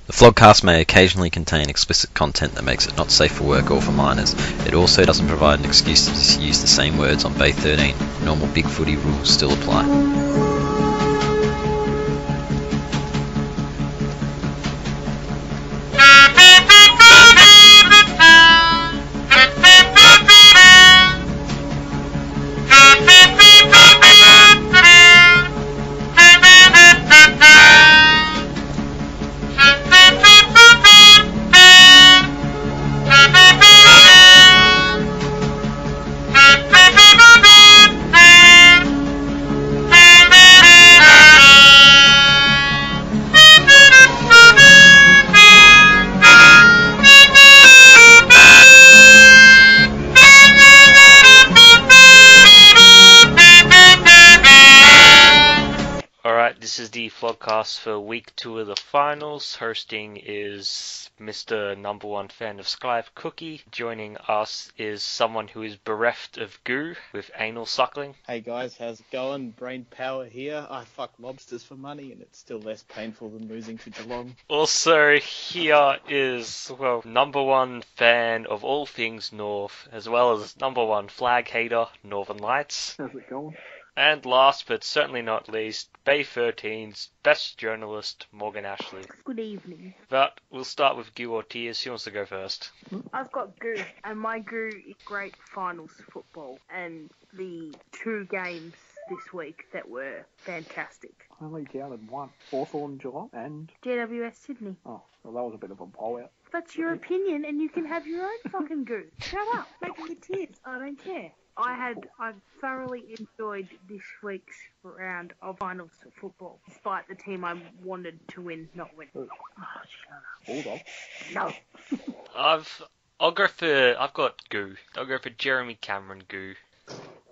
The Flogcast may occasionally contain explicit content that makes it not safe for work or for minors. It also doesn't provide an excuse to use the same words on Bay 13. Normal Big Footy rules still apply. Flogcast for week 2 of the finals. Hosting is Mr. Number 1 fan of Skype, Cookie. Joining us is someone who is bereft of goo with anal suckling. Hey guys, how's it going? Brain power here. I fuck lobsters for money and it's still less painful than losing to Geelong. Also here is, well, number 1 fan of all things North, as well as number 1 flag hater, Northern Lights. How's it going? And last but certainly not least, Bay 13's best journalist, Morgan Ashley. Good evening. But we'll start with Gill or Tears. Who wants to go first? I've got goo, and my goo is great finals football, and the 2 games this week that were fantastic. I only counted one. Hawthorn, Geelong, and... GWS Sydney. Oh, well that was a bit of a blowout. That's your opinion, and you can have your own fucking goo. Shut up. Make me tears. I don't care. I thoroughly enjoyed this week's round of finals football, despite the team I wanted to win not win. Oh, shut up. Bulldog? No. I've got goo. I'll go for Jeremy Cameron goo.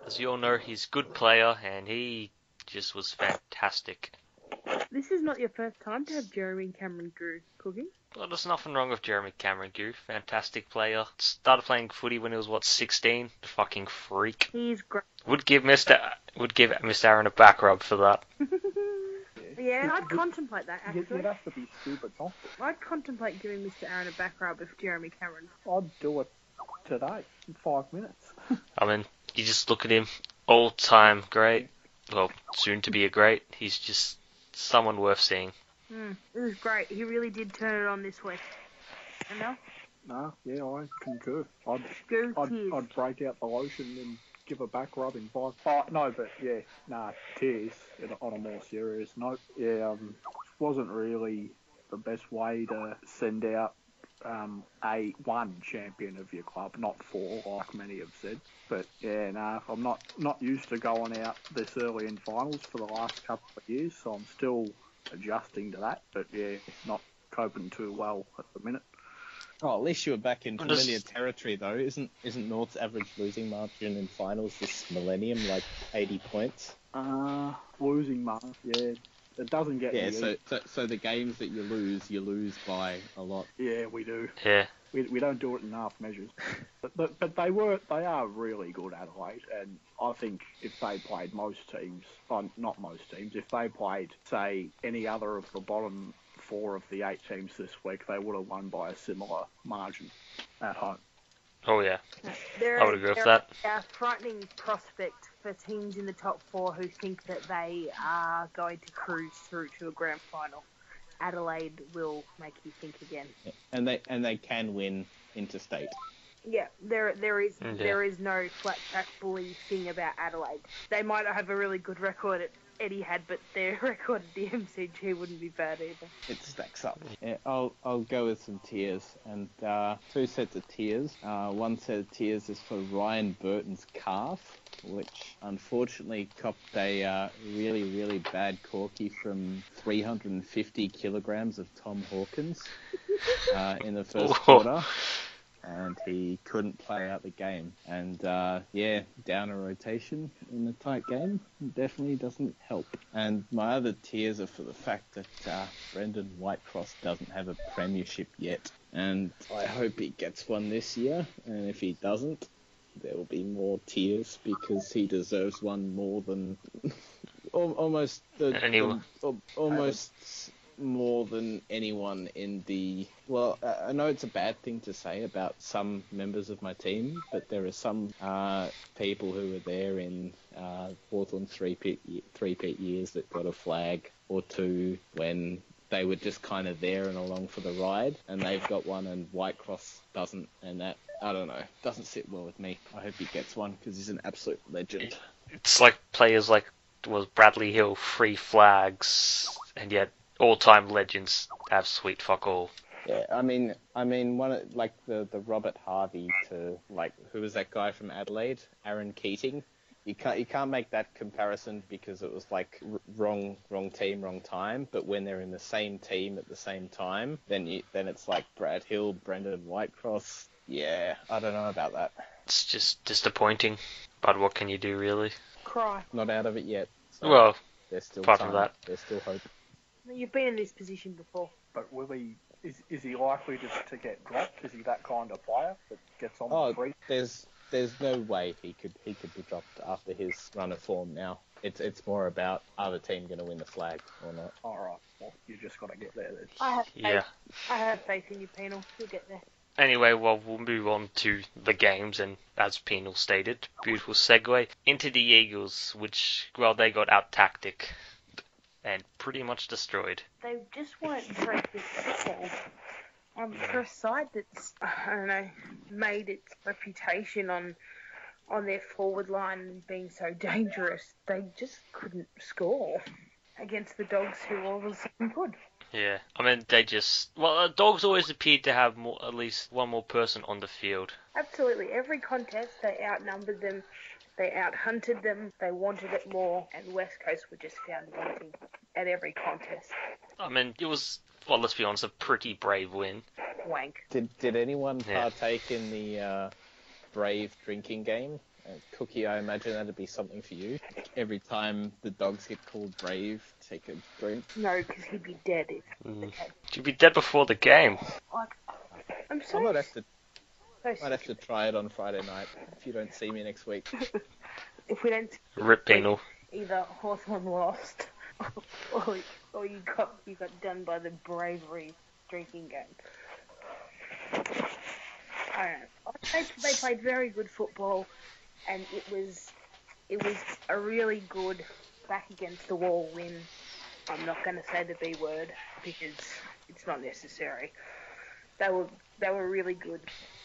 As you all know, he's a good player, and he just was fantastic. This is not your first time to have Jeremy Cameron goo, Cookie. Well, there's nothing wrong with Jeremy Cameron goo. Fantastic player. Started playing footy when he was, 16? Fucking freak. He's great. Would give Mr. Aaron a back rub for that. Yeah, I'd contemplate that, actually. You'd have to be stupid, not to. I'd contemplate giving Mr. Aaron a back rub if Jeremy Cameron. I'd do it today, in 5 minutes. I mean, you just look at him, all-time great. Well, soon to be a great. He's just someone worth seeing. It was great. He really did turn it on this week. And now? No, yeah, I concur. I'd break out the lotion and give a back rub in 5. Oh, no, but yeah, tears on a more serious note. Yeah, wasn't really the best way to send out one champion of your club, not 4 like many have said. But yeah, I'm not used to going out this early in finals for the last couple of years, so I'm still adjusting to that. But yeah, not coping too well at the minute. Oh, at least you were back in familiar territory though. Isn't North's average losing margin in finals this millennium like 80 points? Losing margin, yeah. It doesn't get so the games that you lose by a lot. Yeah, we do. Yeah. We don't do it in half measures. but they are really good, Adelaide, and I think if they played most teams, not most teams, if they played, say, any other of the bottom 4 of the 8 teams this week, they would have won by a similar margin at home. Oh yeah, I would agree with that. A frightening prospect for teams in the top 4 who think that they are going to cruise through to a grand final. Adelaide will make you think again. Yeah. And they can win interstate. Yeah, there is no flat track bully thing about Adelaide. They might not have a really good record at Etihad, but their record at the MCG wouldn't be bad either. It stacks up. Yeah, I'll go with some tears, and 2 sets of tears. One set of tears is for Ryan Burton's calf, which unfortunately copped a really, really bad corky from 350 kilograms of Tom Hawkins in the first quarter. And he couldn't play out the game. And, down a rotation in a tight game definitely doesn't help. And my other tears are for the fact that Brendan Whitecross doesn't have a premiership yet. And I hope he gets one this year. And if he doesn't, there will be more tears because he deserves one more than almost more than anyone in the... Well, I know it's a bad thing to say about some members of my team, but there are some people who were there in Hawthorn's three-peat years that got a flag or two when they were just kind of there and along for the ride, and they've got one and Whitecross doesn't, and that, I don't know, doesn't sit well with me. I hope he gets one because he's an absolute legend. It's like players like was Bradley Hill, 3 flags, and yet all-time legends have sweet fuck all. Yeah, I mean, one like the Robert Harvey to like who was that guy from Adelaide, Aaron Keating. You can't make that comparison because it was like wrong team, wrong time. But when they're in the same team at the same time, then it's like Brad Hill, Brendan Whitecross. Yeah, I don't know about that. It's just disappointing, but what can you do, really? Cry. Not out of it yet. So Well, there's still apart time. from that. There's still hope. You've been in this position before. But will he? Is he likely to get dropped? Is he that kind of player that gets on Oh, the free? there's no way he could be dropped after his run of form now. It's more about, are the team going to win the flag or not? All right. Well, you just got to get there then. I have faith. Yeah. I have faith in you, Penal. You'll get there. Anyway, well, we'll move on to the games, and as Penal stated, beautiful segue into the Eagles, which, well, they got out-tactic and pretty much destroyed. They just weren't very good football. For a side that's, I don't know, made its reputation on their forward line and being so dangerous, they just couldn't score against the Dogs, who all of a sudden could. Yeah, I mean, they just... Well, Dogs always appeared to have at least one more person on the field. Absolutely. Every contest, they outnumbered them, they out-hunted them, they wanted it more, and West Coast were just found wanting at every contest. I mean, it was, well, let's be honest, a pretty brave win. Wank. Did anyone Yeah. partake in the Brave drinking game? Cookie, I imagine that'd be something for you. Every time the Dogs get called Brave, take a drink. No, because he'd be dead if the case. You'd be dead before the game. Like, I'm I so... might have to so Might have to try it on Friday night if you don't see me next week. if we don't... Rip Penal. Either Hawthorn lost, or you got done by the bravery drinking game. I don't know. They played very good football, and it was a really good back against the wall win. I'm not going to say the B word because it's not necessary. They were really good.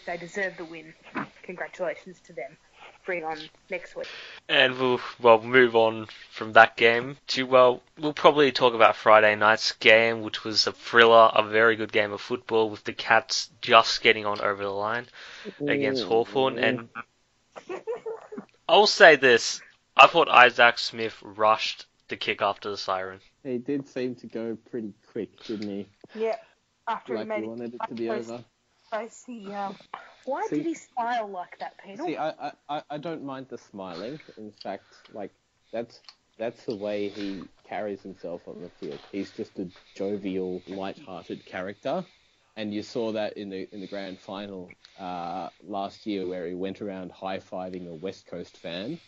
They deserved the win. Congratulations to them. Bring on next week. And we'll move on from that game to, well, we'll probably talk about Friday night's game, which was a thriller, a very good game of football with the Cats just getting on over the line against Hawthorn. And I'll say this, I thought Isaac Smith rushed the kick after the siren. He did seem to go pretty quick, didn't he? Yeah. After Like he made he wanted it to be over. Why did he smile like that, Penal? See, I don't mind the smiling. In fact, like that's the way he carries himself on the field. He's just a jovial, light-hearted character, and you saw that in the grand final last year where he went around high-fiving a West Coast fan.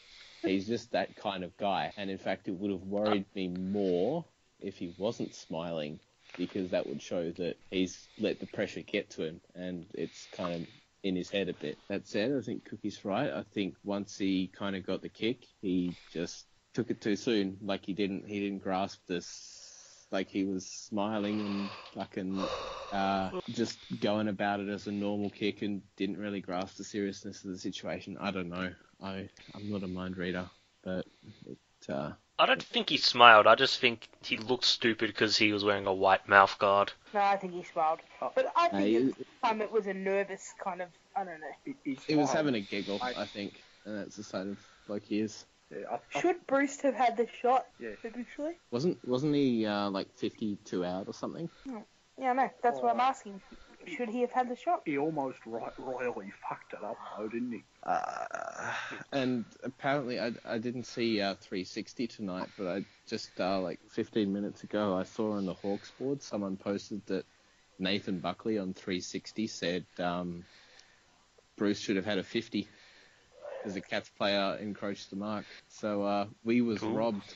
He's just that kind of guy, and in fact, it would have worried me more if he wasn't smiling, because that would show that he's let the pressure get to him, and it's kind of in his head a bit. That said, I think Cookie's right. I think once he kind of got the kick, he just took it too soon. Like he didn't grasp this. Like he was smiling and fucking just going about it as a normal kick and didn't really grasp the seriousness of the situation. I don't know. I'm not a mind reader, but I don't think he smiled. I just think he looked stupid because he was wearing a white mouth guard. No, I think he smiled. But I think at the time it was a nervous kind of, I don't know. He was having a giggle, I think, and that's the sign of like he is. Yeah, Should Bruce have had the shot Yeah. eventually? Wasn't he like 52 out or something? Yeah, no, that's what I'm asking. Should he have had the shot? he almost royally fucked it up, though, didn't he? And apparently I didn't see 360 tonight, but I just like 15 minutes ago I saw on the Hawks board someone posted that Nathan Buckley on 360 said Bruce should have had a 50 because the Cats player encroached the mark. So we was robbed.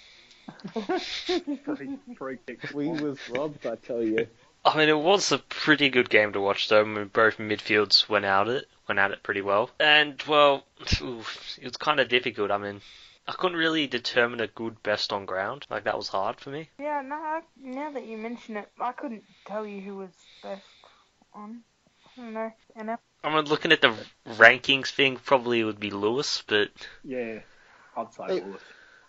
Free kick. We was robbed, I tell you. I mean, it was a pretty good game to watch, though. I mean, both midfields went at it pretty well. And, well, it was kind of difficult. I mean, I couldn't really determine a good best on ground. Like, that was hard for me. Yeah, no, now that you mention it, I couldn't tell you who was best on. I don't know. I mean, looking at the rankings thing, probably it would be Lewis, but... Yeah, I'd say Lewis.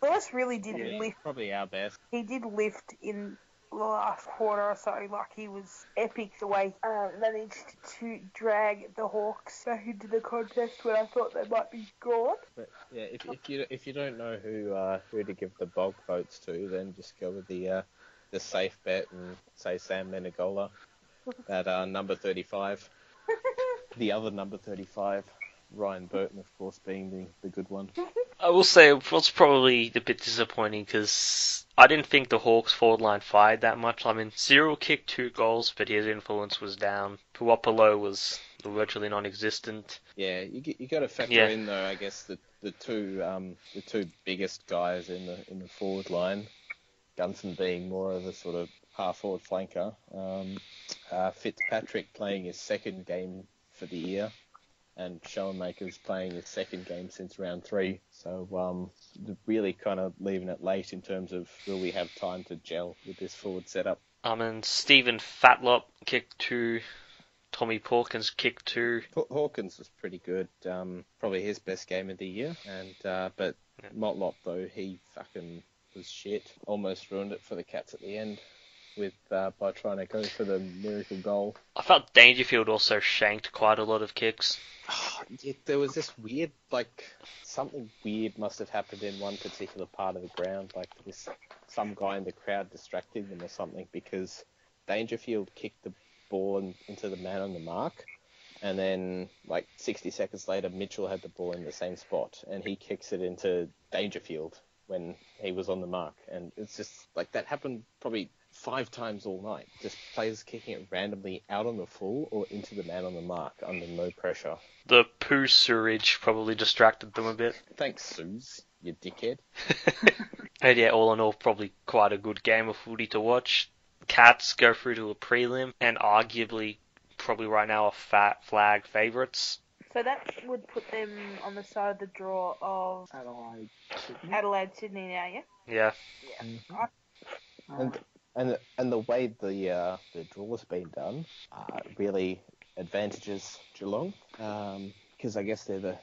Lewis really did lift. Probably our best. He did lift in the last quarter or so. Like, he was epic the way managed to drag the Hawks back into the contest when I thought they might be gone. But yeah, if you don't know who to give the bog votes to, then just go with the safe bet and say Sam Menegola at number 35. The other number 35, Ryan Burton, of course, being the good one. I will say it was probably a bit disappointing because I didn't think the Hawks forward line fired that much. I mean, Cyril kicked 2 goals, but his influence was down. Puopolo was virtually non-existent. Yeah, you got to factor in though. I guess the two biggest guys in the forward line, Gunson being more of a sort of half-forward flanker, Fitzpatrick playing his second game for the year, and Schoenmaker's playing his second game since round 3. So really kind of leaving it late in terms of will we have time to gel with this forward setup. And Stephen Fatlop kicked 2. Tommy Hawkins kicked 2. Hawkins was pretty good. Probably his best game of the year. And but Motlop though, he fucking was shit. Almost ruined it for the Cats at the end with by trying to go for the miracle goal. I felt Dangerfield also shanked quite a lot of kicks. Yeah, there was this weird, something weird must have happened in one particular part of the ground, some guy in the crowd distracting them or something, because Dangerfield kicked the ball into the man on the mark, and then 60 seconds later Mitchell had the ball in the same spot, and he kicks it into Dangerfield when he was on the mark, and it's just that happened probably 5 times all night. Just players kicking it randomly out on the full or into the man on the mark under no pressure. The poo sewerage probably distracted them a bit. Thanks, Suze, you dickhead. And yeah, all in all, probably quite a good game of footy to watch. Cats go through to a prelim, and arguably, probably right now, are flag favourites. So that would put them on the side of the draw of Adelaide, Sydney now, yeah? Yeah. Yeah. And the way the draw's been done really advantages Geelong, because I guess they were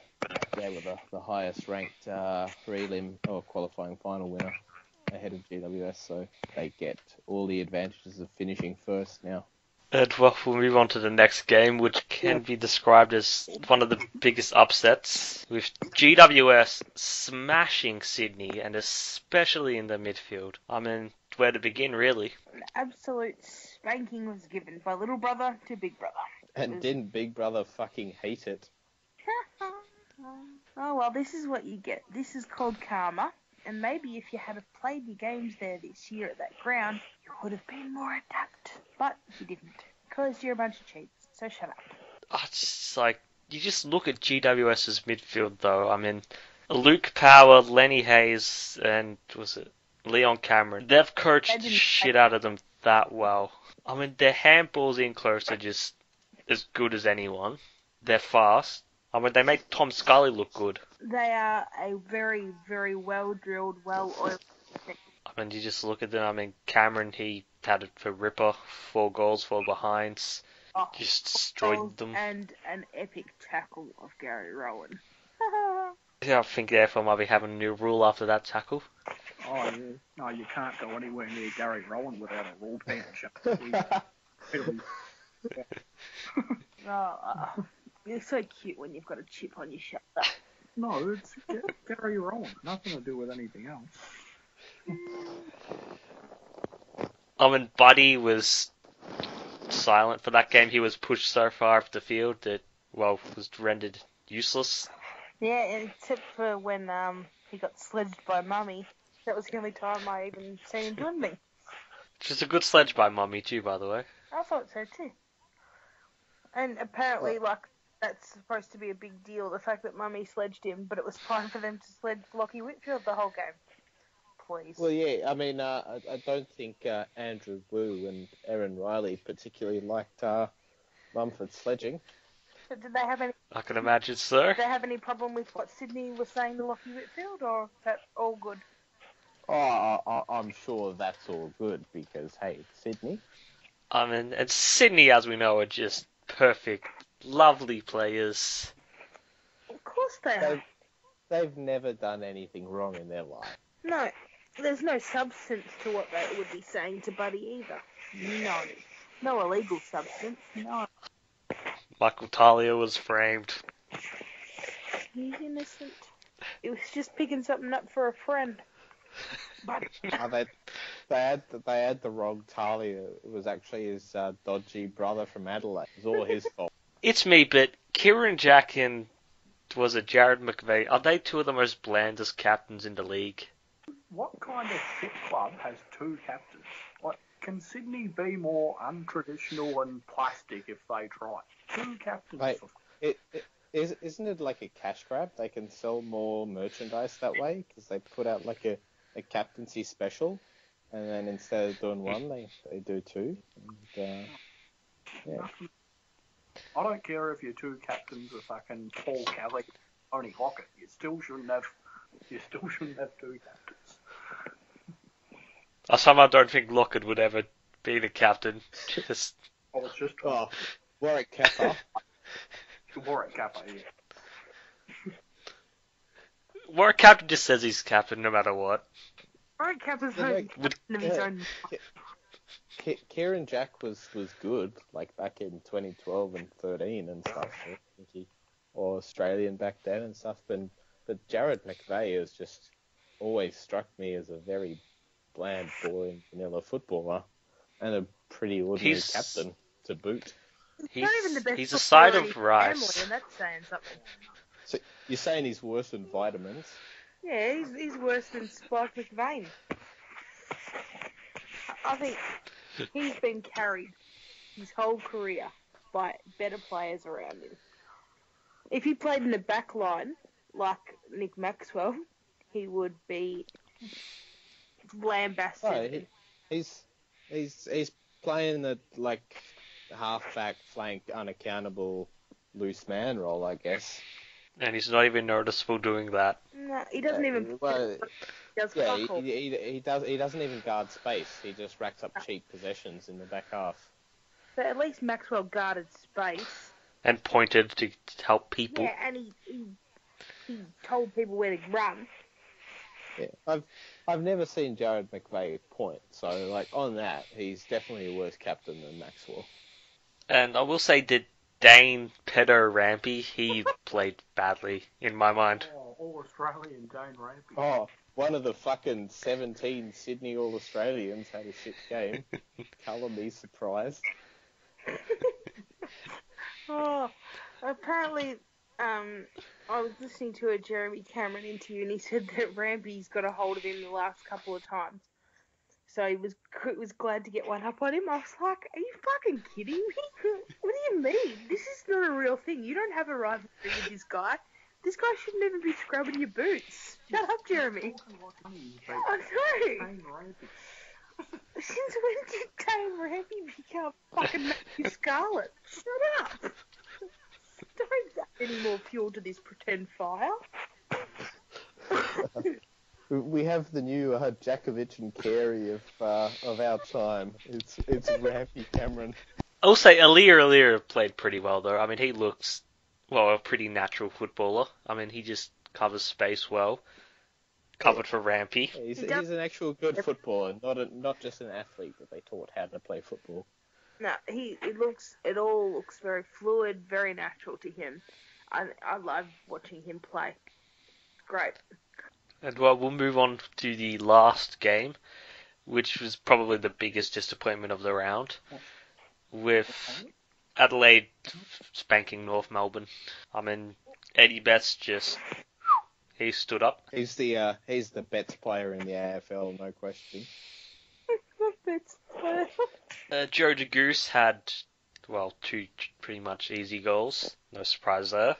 the highest ranked prelim or qualifying final winner ahead of GWS, so they get all the advantages of finishing first now. And well, we'll move on to the next game, which can be described as one of the biggest upsets, with GWS smashing Sydney, and especially in the midfield. I mean, where to begin, really? An absolute spanking was given by little brother to big brother. And didn't Big Brother fucking hate it? Oh, well, this is what you get. This is called karma. And maybe if you had played your games there this year at that ground, you would have been more adept. But you didn't, because you're a bunch of cheats. So shut up. It's you just look at GWS's midfield, though. I mean, Luke Power, Lenny Hayes, and Leon Cameron. They've coached the shit out of them that well. I mean, their handballs in close are just as good as anyone. They're fast. I mean, they make Tom Scully look good. They are a very, very well-drilled, well-oiled team. I mean, you just look at them. I mean, Cameron, he had it for Ripper, 4 goals, 4 behinds. Just destroyed them. And an epic tackle of Gary Rowan. Yeah, I think therefore might be having a new rule after that tackle. Oh, yeah. No, you can't go anywhere near Gary Rowan without a rule bench. You're so cute when you've got a chip on your shoulder. No, it's Gary Rowan. Nothing to do with anything else. I mean, Buddy was silent for that game. He was pushed so far off the field that, was rendered useless. Yeah, except for when he got sledged by Mummy. That was the only time I even seen him do anything. Which is a good sledge by Mummy too, by the way. I thought so too. And apparently, that's supposed to be a big deal, the fact that Mummy sledged him, but it was fine for them to sledge Lockie Whitfield the whole game. please. Well, yeah, I mean, I don't think Andrew Wu and Erin Riley particularly liked Mumford sledging. But did they have any? I can imagine so. Did they have any problem with what Sydney was saying to Lockie Whitfield, or is that all good? Oh, I'm sure that's all good because, hey, it's Sydney. I mean, and Sydney, as we know, are just perfect, lovely players. Of course they are. They've never done anything wrong in their life. No, there's no substance to what they would be saying to Buddy either. No illegal substance. No. Michael Talia was framed. He's innocent. He was just picking something up for a friend. But They had the wrong Talia. It was actually his dodgy brother from Adelaide. It was all his fault. It's me, but Kieran Jack and was it Jared McVeigh? Are they two of the most blandest captains in the league? What kind of shit club has two captains? Like, can Sydney be more untraditional and plastic if they try? Two captains. Mate, isn't it like a cash grab? They can sell more merchandise that way because they put out like a captaincy special, and then instead of doing one, they do two. And, yeah. I don't care if your two captains are fucking Paul Kelly, Tony Lockett. You still shouldn't have two captains. I somehow don't think Lockett would ever be the captain. Just I was just Warwick Kappa. Warwick Kappa, yeah. Warwick Captain just says he's captain no matter what. Warwick Kappa's captain of his own. Kieran Jack was good, like back in 2012 and 13 and stuff. I think or Australian back then and stuff. But Jared McVeigh has just always struck me as a very bland, boring, vanilla footballer and a pretty ordinary captain to boot. He's a side of rice. And that's saying something. So you're saying he's worse than vitamins? Yeah, he's worse than Spike McVeigh. I think he's been carried his whole career by better players around him. If he played in the back line, like Nick Maxwell, he would be lambasted. No, he's playing the like half-back, flank, unaccountable, loose man role, I guess. And he's not even noticeable doing that. No, he doesn't even. He doesn't even guard space. He just racks up cheap possessions in the back half. But at least Maxwell guarded space. And pointed to help people. Yeah, and he told people where to run. Yeah, I've never seen Jared McVeigh point, so like on that, he's definitely a worse captain than Maxwell. And I will say, did Dane Pedo Rampy, he played badly in my mind. Oh, All-Australian Dane Rampy. Oh, one of the fucking 17 Sydney All-Australians had a shit game. Colour me surprised. Oh, apparently, I was listening to a Jeremy Cameron interview and he said that Rampy's got a hold of him the last couple of times. So he was glad to get one up on him. I was like, are you fucking kidding me? What do you mean? This is not a real thing. You don't have a rivalry with this guy. This guy shouldn't even be scrubbing your boots. Shut up, Jeremy. I know. Since when did Dane Rampy become fucking Matthew Scarlett? Shut up. Don't add any more fuel to this pretend fire. We have the new Djakovic and Carey of our time. It's Rampy Cameron. I'll say Alir played pretty well though. I mean, he looks a pretty natural footballer. I mean, he just covers space well. Covered for Rampy. Yeah, he's an actual good footballer, not just an athlete that they taught how to play football. No, it all looks very fluid, very natural to him. I love watching him play. Great. And well, we'll move on to the last game, which was probably the biggest disappointment of the round, with Adelaide spanking North Melbourne. I mean, Eddie Betts he stood up. He's the best player in the AFL, no question. Joe DeGoose had, two pretty much easy goals. No surprise there.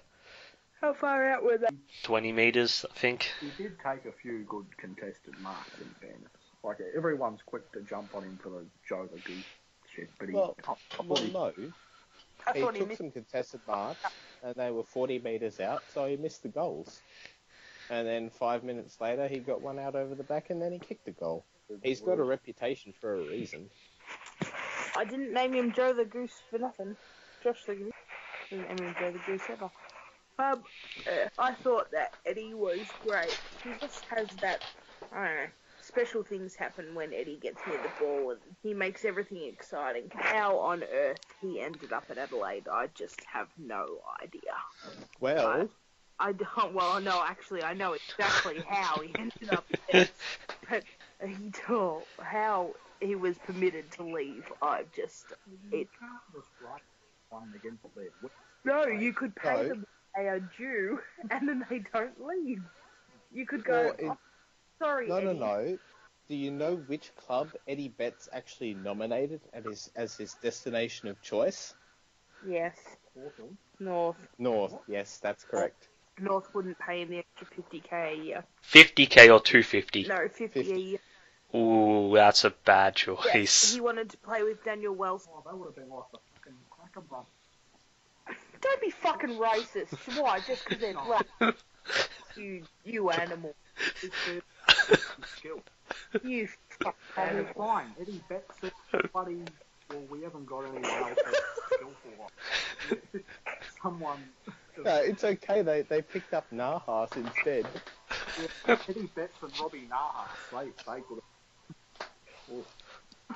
How far out were they? 20 metres, I think. He did take a few good contested marks, in fairness. Like, everyone's quick to jump on him for the Joe the Goose shit, but he... Well, I thought he- no. I He thought he took missed. some contested marks, and they were 40 metres out, so he missed the goals. And then 5 minutes later, he got one out over the back, and then he kicked a goal. He's got a reputation for a reason. I didn't name him Joe the Goose for nothing. Josh the Goose. Didn't name him Joe the Goose ever. I thought that Eddie was great. He just has that, I don't know, special things happen when Eddie gets near the ball and he makes everything exciting. How on earth he ended up at Adelaide, I just have no idea. Well, I don't, well, no, actually, I know exactly how he ended up there, but how he was permitted to leave, I've just, You can't just write one against their win. no, you could pay No. them they are due, and then they don't leave. You could go, Well, sorry, no. Eddie. Do you know which club Eddie Betts actually nominated as his destination of choice? Yes, Hawthorn. North. Yes, that's correct. North wouldn't pay him the extra 50k a year. 50k or 250? No, 50 a 50. year. Ooh, that's a bad Yeah, choice. he wanted to play with Daniel Wells. Oh, that would have been like the fucking Cracker Brothers. Don't be fucking racist. Why? Just because they're black. You animal. Skill. You fuck And animal. it's fine. Eddie Betts said, buddy, well, we haven't got anyone else that's skillful. Someone... No, it's okay. They picked up Nahas instead. Yeah, Eddie Betts and Robbie Nahas, they could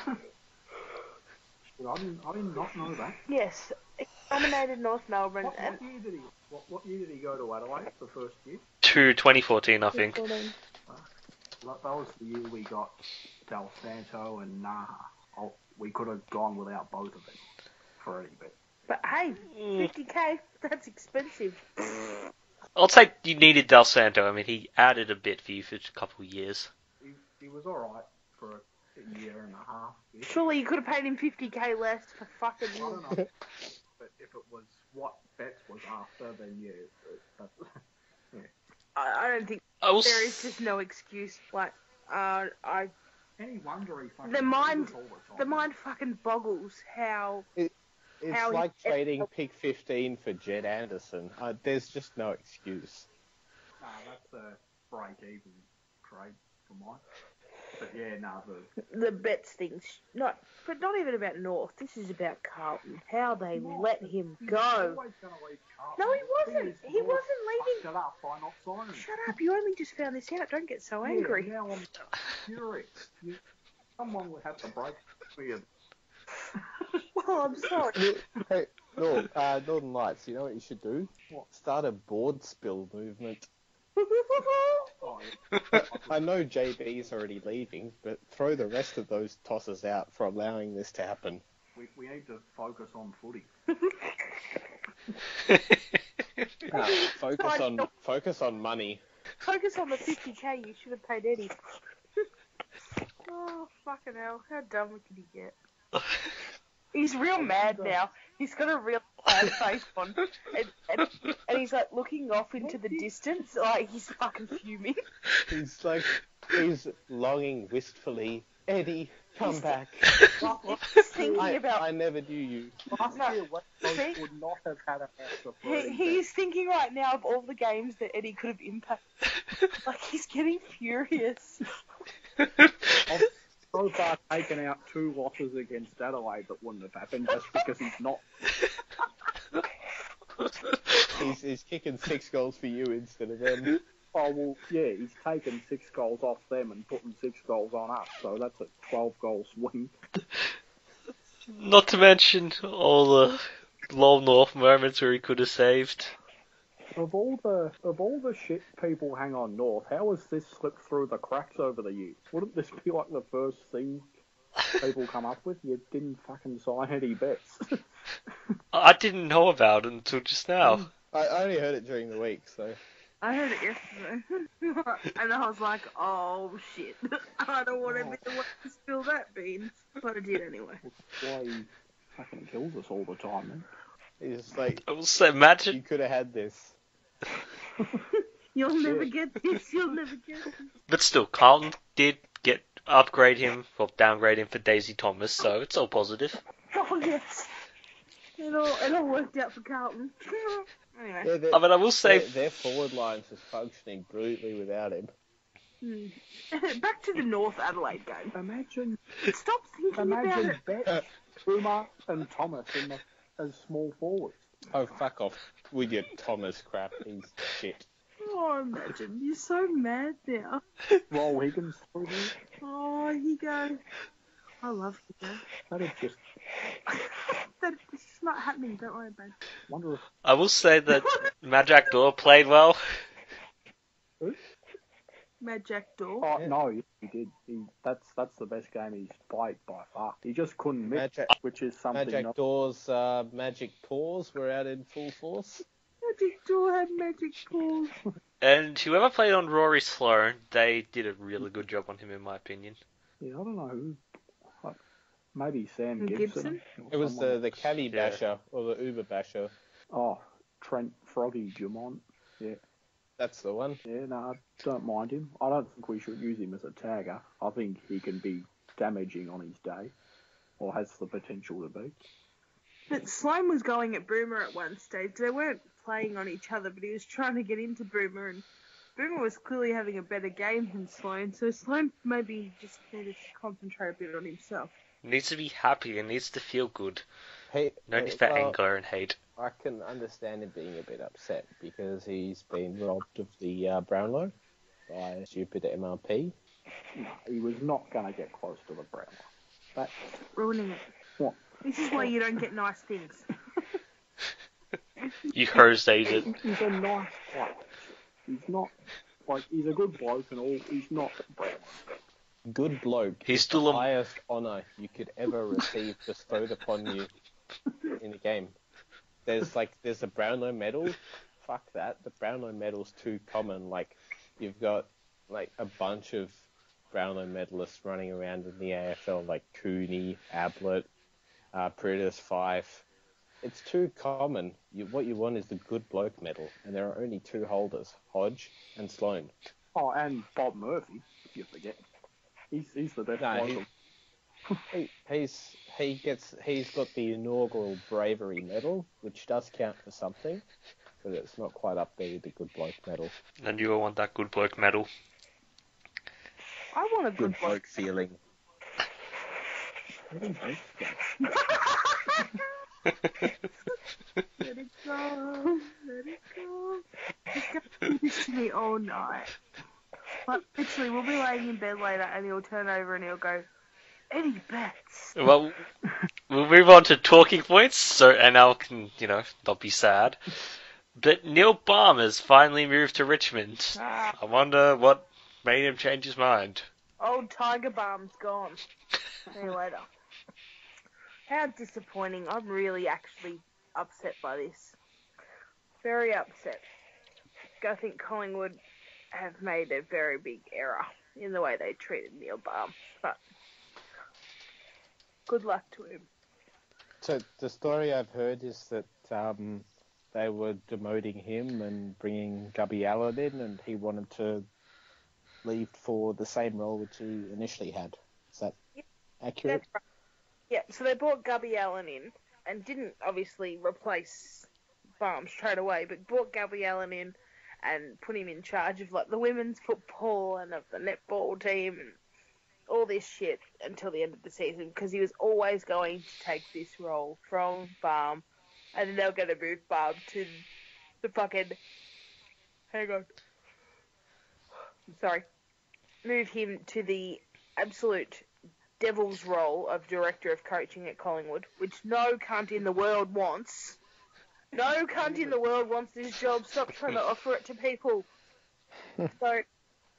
have... I did not know that. Yes, he nominated North Melbourne and... What year did he go to Adelaide, the first year? 2014, I think. That was the year we got Del Santo and Naha. Oh, we could have gone without both of them for Eddie Betts. But hey, 50k, that's expensive. I'll take you needed Del Santo. I mean, he added a bit for you for a couple of years. He was alright for a year and a half. Surely you could have paid him 50k less for fucking... I don't know. But if it was what Betts was after, then yeah. I don't think I will there is just no excuse. Like, Any wonder he fucking the mind loses all the time. fucking boggles how It's How he- like trading pick 15 for Jed Anderson. There's just no excuse. Nah, that's a break-even trade for mine. But yeah, the bets things. Not even about North. This is about Carlton. How they let him He's go. always gonna leave Carlton. No, he The wasn't. thing is, He North wasn't leaving. fucked it up by not signing. Shut up! You only just found this out. Don't get so angry. Yeah, now I'm furious. Someone would have to break with. Well, I'm sorry. Hey, Northern Lights, you know what you should do? Start a board spill movement. Oh, yeah. I know JB's already leaving, but throw the rest of those tosses out for allowing this to happen. We need to focus on footy. Focus on money. Focus on the 50k you should have paid Eddie. Oh, fucking hell. How dumb could he get? He's real mad now. He's got a real sad face on. And he's like looking off into the distance, like he's fucking fuming. He's longing wistfully. Eddie, come back. He's thinking about... I never knew you. Last No, year, West Coast would not have had an answer for Eddie He's thinking right now of all the games that Eddie could have impacted. Like, he's getting furious. Betts. So far taken out 2 losses against Adelaide that wouldn't have happened just because he's not. He's kicking 6 goals for you instead of them. Oh, well, yeah, he's taken 6 goals off them and putting 6 goals on us, so that's a 12-goal swing. Not to mention all the Lol North moments where he could have saved. Of all the shit people hang on North, how has this slipped through the cracks over the years? Wouldn't this be like the first thing people come up with? You didn't fucking sign Eddie Betts. I didn't know about it until just now. I only heard it during the week, so... I heard it yesterday. And I was like, oh shit. I don't want to be the one to spill that beans. But I did anyway. Why he fucking kills us all the time, man. He's like, I will say, imagine. you could have had this. You'll never get this. You'll never get this. But still, Carlton did downgrade him for Daisy Thomas, so it's all positive. Oh yes. It all worked out for Carlton. Anyway. I mean, I will say their forward lines is functioning brilliantly without him. Back to the North Adelaide game. Imagine Stop thinking about it. Betts, Boomer, and Thomas as small forwards. Oh, fuck off with your Thomas crap. He's shit. Oh, imagine. You're so mad now. Roll Higgins through there. Oh, Hugo. I love Hugo. That'd just It's just not happening. Don't worry about it. wonder if I will say that Majak Dor played well. Mad Jack Door. Oh no, he did. That's the best game he's played by far. He just couldn't miss, which is something. Magic Door's magic paws were out in full force. Magic Door had magic paws. And whoever played on Rory Sloan, they did a really good job on him, in my opinion. Yeah, I don't know who. Maybe Sam Gibson? It was the cabbie basher or the Uber basher. Oh, Trent Froggy Dumont. Yeah. That's the one. Yeah, no, I don't mind him. I don't think we should use him as a tagger. I think he can be damaging on his day, or has the potential to be. But Sloan was going at Boomer at one stage. They weren't playing on each other, but he was trying to get into Boomer, and Boomer was clearly having a better game than Sloan, so Sloan maybe just needed to concentrate a bit on himself. Needs to be happy and needs to feel good. Hey, No need for anger and hate. I can understand him being a bit upset because he's been robbed of the Brownlow by a stupid MRP. No, he was not going to get close to the Brownlow. That's Ruining it. what? This is why you don't get nice things. You Jose it. He's a nice player. He's not, he's a good bloke and all. He's not the Brownlow. Good bloke. He's is still the a... highest honour you could ever receive bestowed upon you in the game. There's a Brownlow medal. Fuck that. The Brownlow medal's too common. You've got a bunch of Brownlow medalists running around in the AFL, like Cooney, Ablett, Pritis, Fife. It's too common. What you want is the good bloke medal, and there are only two holders: Hodge and Sloan. Oh, and Bob Murphy, if you forget. He's the best bloke. He's got the inaugural bravery medal, which does count for something, but it's not quite up there with the good bloke medal. And you want that good bloke medal. I want a good bloke feeling. Let it go. Let it go. He's going to do this to me all night. But literally, we'll be laying in bed later and he'll turn over and he'll go, Eddie Betts. Well, we'll move on to talking points, so and Al can, not be sad. But Neil Baum has finally moved to Richmond. I wonder what made him change his mind. Old Tiger Balm's gone. See you later. How disappointing. I'm really actually upset by this. Very upset. I think Collingwood have made a very big error in the way they treated Neil Baum. But good luck to him. So the story I've heard is that they were demoting him and bringing Gubby Allen in, and he wanted to leave for the same role which he initially had. Is that accurate? That's right. Yeah, so they brought Gubby Allen in and didn't obviously replace Baum straight away, but brought Gubby Allen in and put him in charge of the women's football and of the netball team and all this shit until the end of the season, because he was always going to take this role from Baum, and then they were going to move Baum to the fucking... Hang on. Sorry. Move him to the absolute devil's role of director of coaching at Collingwood, which no cunt in the world wants. No cunt in the world wants this job. Stop trying to offer it to people. So,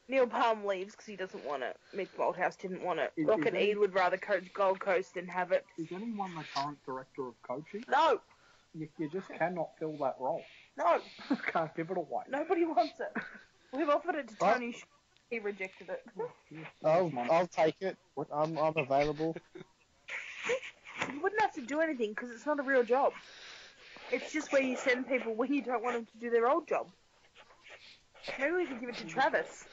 Neil Baum leaves because he doesn't want it. Mick Malthouse didn't want it. Rock and Eade would rather coach Gold Coast than have it. Is anyone the current director of coaching? No. You just cannot fill that role. No. Can't give it away. Nobody wants it. We've offered it to Tony. He rejected it. I'll take it. I'm available. You wouldn't have to do anything because it's not a real job. It's just where you send people when you don't want them to do their old job. Maybe we can give it to Travis.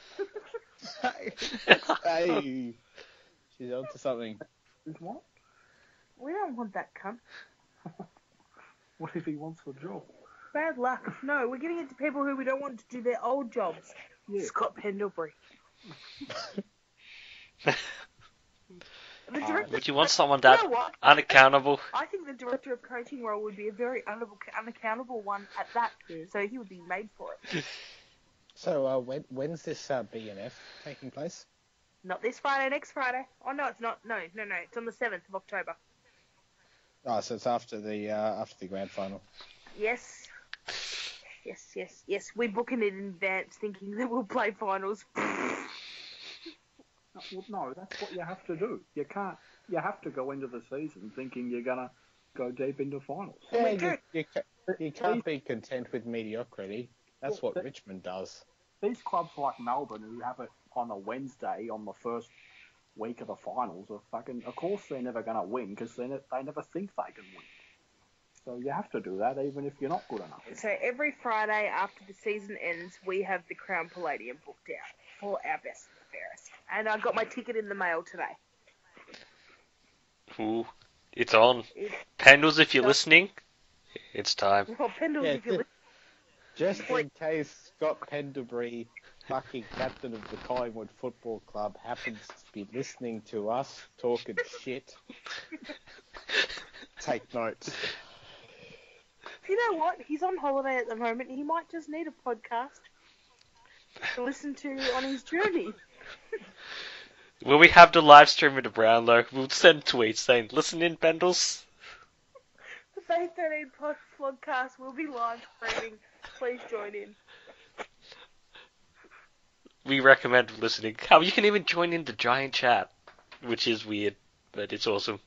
Hey, she's onto something. Is what? We don't want that cunt. What if he wants the job? Bad luck. No, we're giving it to people who we don't want to do their old jobs. Yeah. Scott Pendlebury. The director. Would you want someone that You know what? unaccountable? I think the director of coaching role would be a very unaccountable one at that. So he would be made for it. So, when's this BNF taking place? Not this Friday, next Friday. Oh no, it's not. No. It's on the 7th of October. Oh, so it's after the grand final. Yes. We're booking it in advance, thinking that we'll play finals. No, that's what you have to do. You can't. You have to go into the season thinking you're gonna go deep into finals. Yeah, you can't be content with mediocrity. That's what Richmond does. These clubs like Melbourne, who have it on a Wednesday on the first week of the finals, are fucking. Of course, they're never gonna win because they never think they can win. So you have to do that even if you're not good enough. So every Friday after the season ends, we have the Crown Palladium booked out for our best and fairest. And I got my ticket in the mail today. Ooh, it's on. Pendles, if you're listening, it's time. Well, Pendles, if you're listening. Just in case Scott Pendlebury, fucking captain of the Collingwood Football Club, happens to be listening to us talking shit, take notes. You know what? He's on holiday at the moment. He might just need a podcast to listen to on his journey. Will we have the live stream in the Brownlow? We'll send tweets saying, "Listen in, Pendles." The Faith 13 Flogcast will be live streaming. Please join in. We recommend listening. How you can even join in the giant chat, which is weird, but it's awesome.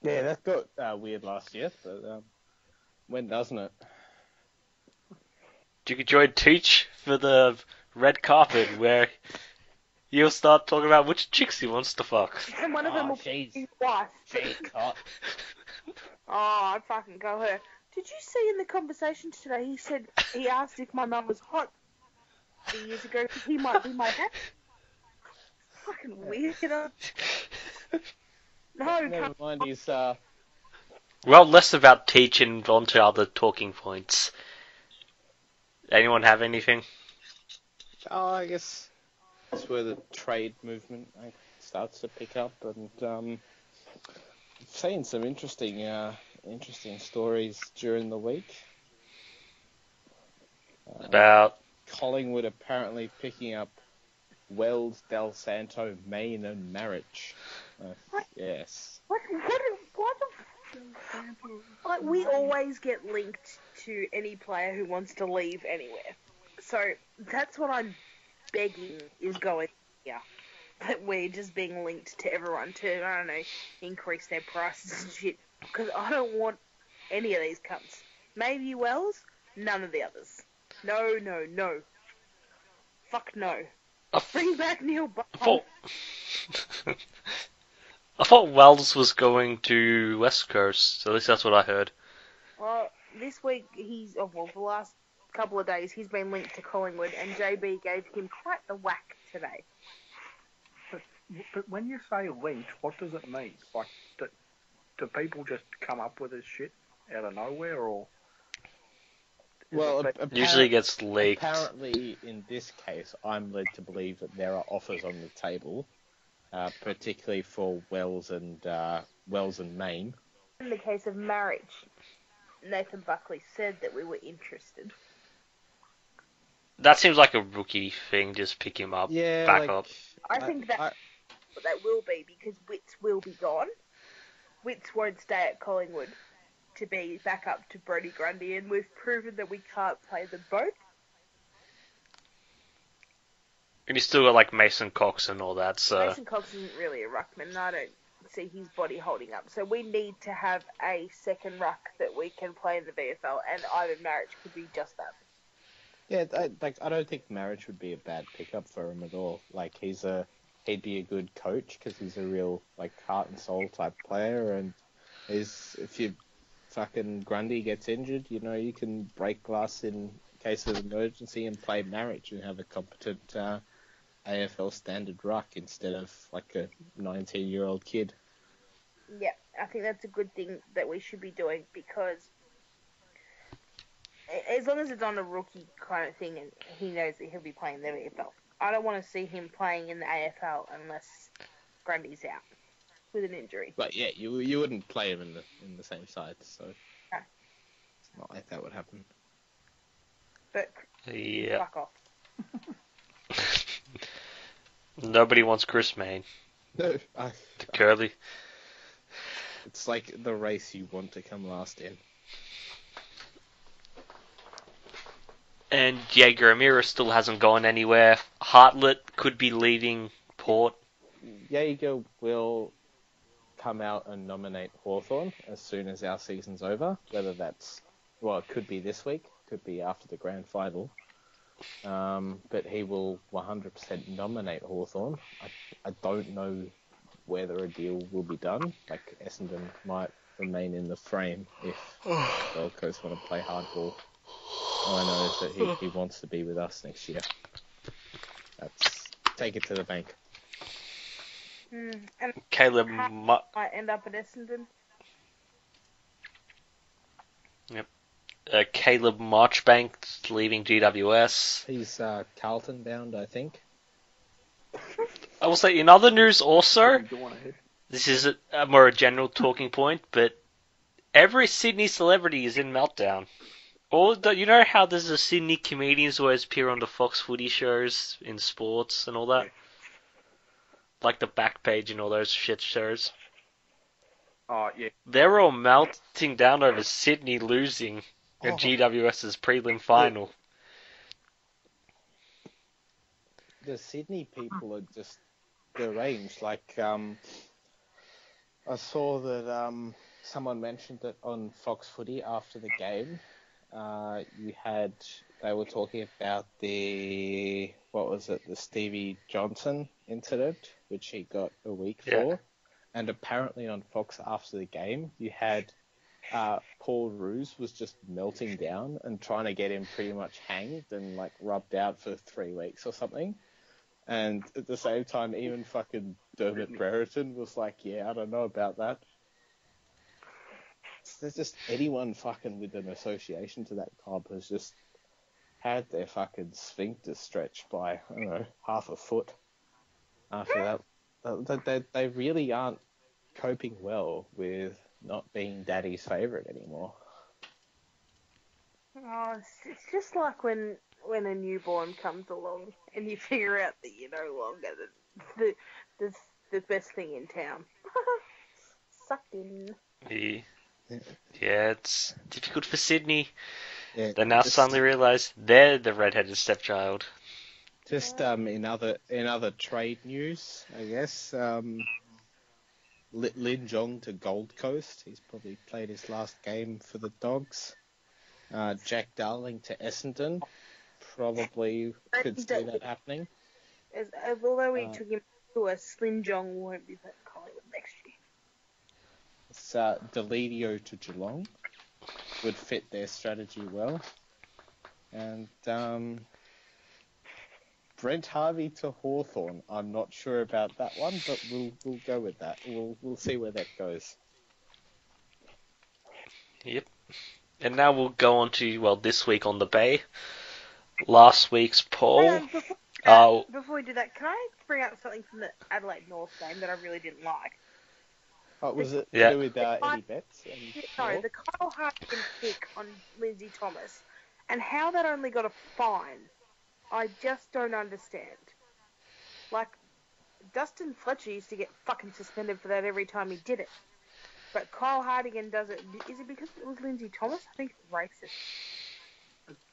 Yeah, that got weird last year, but when doesn't it? You could join Teach for the red carpet, where he'll start talking about which chicks he wants to fuck. And one of them will be his wife. She's hot. Oh, I'd fucking go her. Did you see in the conversation today, he asked if my mum was hot 3 years ago because he might be my dad? Fucking weird, you know? No, Never mind, he's Well, less about Teach and onto other talking points. Anyone have anything? I guess that's where the trade movement starts to pick up, and seen some interesting stories during the week. About Collingwood apparently picking up Wells, Del Santo, Maine, and Marriage. Yes. What like, we always get linked to any player who wants to leave anywhere. So that's what I'm begging is going here. That we're just being linked to everyone to, I don't know, increase their prices and shit. Because I don't want any of these cunts. Maybe Wells, none of the others. No. Fuck no. Bring back Neil Buck. I thought Wells was going to West Coast, at least that's what I heard. Well, this week the last couple of days he's been linked to Collingwood, and JB gave him quite the whack today. But when you say linked, what does it mean? Like, do people just come up with this shit out of nowhere, or? Well, Usually gets leaked. Apparently, in this case, I'm led to believe that there are offers on the table, particularly for Wells and Maine. In the case of Marriage, Nathan Buckley said that we were interested. That seems like a rookie thing, just pick him up, back up. I think that will be, because Witts will be gone. Witts won't stay at Collingwood to be back up to Brodie Grundy, and we've proven that we can't play them both. And you still got like Mason Cox and all that, so... Mason Cox isn't really a ruckman, and I don't see his body holding up. So we need to have a second ruck that we can play in the VFL, and Ivan Marriage could be just that. Yeah, I don't think Marriage would be a bad pickup for him at all. Like, he'd be a good coach because he's a real heart and soul type player, and if you fucking Grundy gets injured, you can break glass in case of emergency and play marriage and have a competent AFL standard ruck instead of like a 19-year-old kid. Yeah, I think that's a good thing that we should be doing, because as long as it's on a rookie kind of thing and he knows that he'll be playing the AFL. I don't want to see him playing in the AFL unless Grundy's out with an injury. But yeah, you wouldn't play him in the same side, so No. It's not like that would happen. But Yeah. fuck off. Nobody wants Chris Mayne. No, Curly. it's like the race you want to come last in. And Jaeger Amira still hasn't gone anywhere. Hartlett could be leaving Port. Jaeger will come out and nominate Hawthorn as soon as our season's over. Whether that's, well, it could be this week, could be after the grand final. But he will 100% nominate Hawthorn. I don't know whether a deal will be done. Like, Essendon might remain in the frame if Gold Coast want to play hardball. All I know is that he wants to be with us next year. That's take it to the bank. And Caleb might end up at Essendon. Caleb Marchbank leaving GWS. He's Carlton bound, I think. I will say, in other news also, Go on ahead. this is a more a general talking point, but every Sydney celebrity is in Meltdown. You know how there's the Sydney comedians always appear on the Fox Footy shows in sports and all that? Like the Backpage and all those shit shows. Oh, yeah. They're all melting down over Sydney losing at GWS's prelim final. The Sydney people are just deranged. Like, I saw that someone mentioned it on Fox Footy after the game. They were talking about the Stevie Johnson incident, which he got a week for. And apparently on Fox after the game, you had Paul Roos was just melting down and trying to get him pretty much hanged and like rubbed out for 3 weeks or something. And at the same time, even fucking Dermot Brereton was like, yeah, I don't know about that. There's just anyone fucking with an association to that club has just had their fucking sphincter stretched by, I don't know, half a foot after that. They really aren't coping well with not being daddy's favourite anymore. Oh, it's just like when a newborn comes along and you figure out that you're no longer the best thing in town. Sucked in. Yeah, it's difficult for Sydney. Yeah, They now suddenly realise they're the red-headed stepchild. Just in other trade news, I guess, Lin Jong to Gold Coast. He's probably played his last game for the Dogs. Jack Darling to Essendon. Probably could see that happening. Although we took him to a Slim Jong won't be at Collingwood next year. It's Deledio to Geelong. Would fit their strategy well. And Brent Harvey to Hawthorn. I'm not sure about that one, but we'll go with that. We'll see where that goes. Yep. And now we'll go on to, this week on the Bay. Last week's poll. Before we do that, can I bring up something from the Adelaide North game that I really didn't like? What was it to do with Eddie Betts? No, the Kyle Hartigan pick on Lindsay Thomas, and how that only got a fine. I just don't understand. Like, Dustin Fletcher used to get fucking suspended for that every time he did it. But Kyle Hartigan does it. Is it because it was Lindsay Thomas? I think it's racist.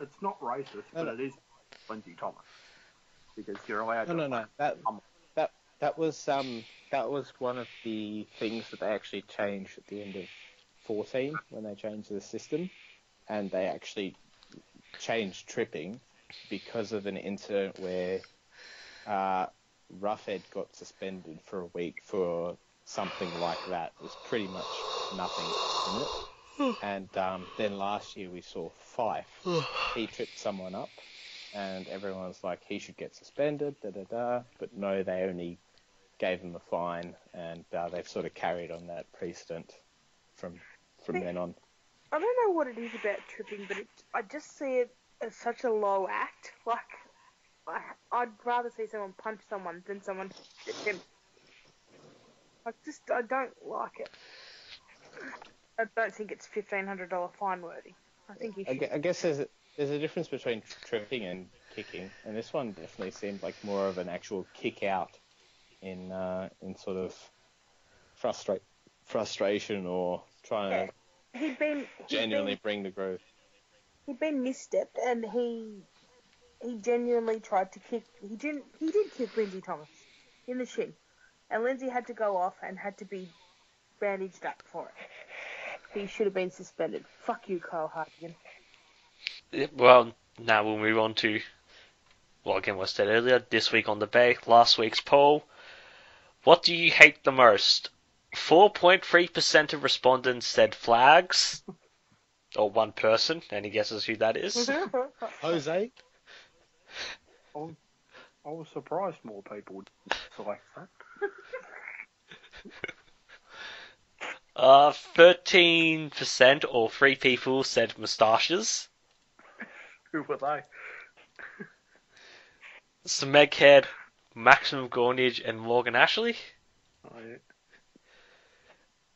It's not racist, but it is Lindsay Thomas. Because you're allowed to... No. That was one of the things that they actually changed at the end of 14 when they changed the system, and they actually changed tripping because of an incident where Roughhead got suspended for a week for something like that. It was pretty much nothing in it. And then last year we saw Fife. He tripped someone up, and everyone's like, he should get suspended, da-da-da. But no, they only gave him a fine, and they've sort of carried on that precedent from then on. I don't know what it is about tripping, but I just see it as such a low act. Like, I'd rather see someone punch someone than someone hit him. I don't like it. I don't think it's $1,500 fine worthy. I think you should. I guess there's a difference between tripping and kicking, and this one definitely seemed like more of an actual kick out in sort of frustration or trying to genuinely bring the growth. He'd been misstepped, and he genuinely tried to kick. He did kick Lindsay Thomas in the shin, and Lindsay had to go off and had to be bandaged up for it. He should have been suspended. Fuck you, Kyle Hartigan. Well, now we'll move on to, well, again, what I said earlier, this week on debate, last week's poll. What do you hate the most? 4.3% of respondents said flags. Or one person. Any guesses who that is? Jose? I was surprised more people would select that. 13% or 3 people said moustaches. Who were they? Smeghead, Maximum Gornage, and Morgan Ashley. Oh,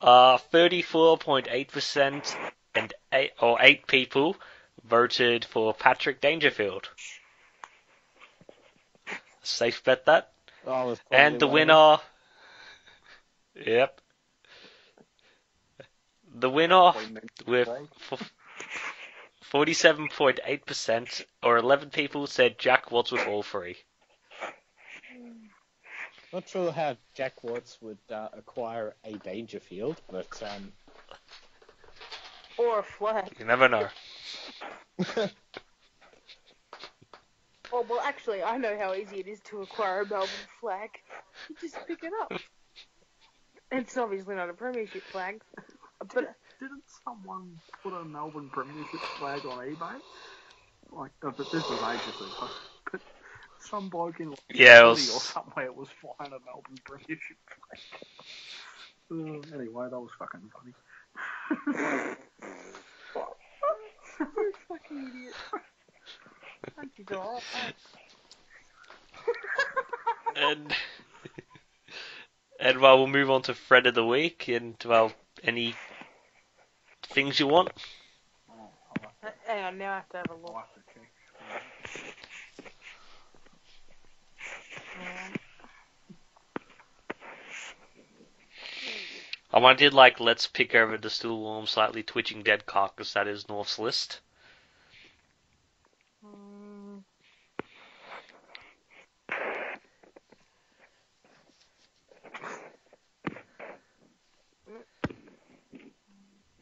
yeah. 34.8% and 8 people voted for Patrick Dangerfield. Safe bet that. And the winner. Yep. The winner with 47.8% or 11 people said Jack Watts with all 3. Not sure how Jack Watts would acquire a Dangerfield, but Or a flag. You never know. Oh, well, actually, I know how easy it is to acquire a Melbourne flag. You just pick it up. It's obviously not a premiership flag, but Didn't someone put a Melbourne Premiership flag on eBay? Like, but this was ages ago. But some bloke in Yeah, or somewhere was flying a Melbourne Premiership flag. Anyway, that was fucking funny. you fucking idiot. Thank you, Joel. And well, we'll move on to Thread of the Week, and well, any things you want? Hang on, now I have to have a look. I did like let's pick over the still warm, slightly twitching dead carcass that is North's list.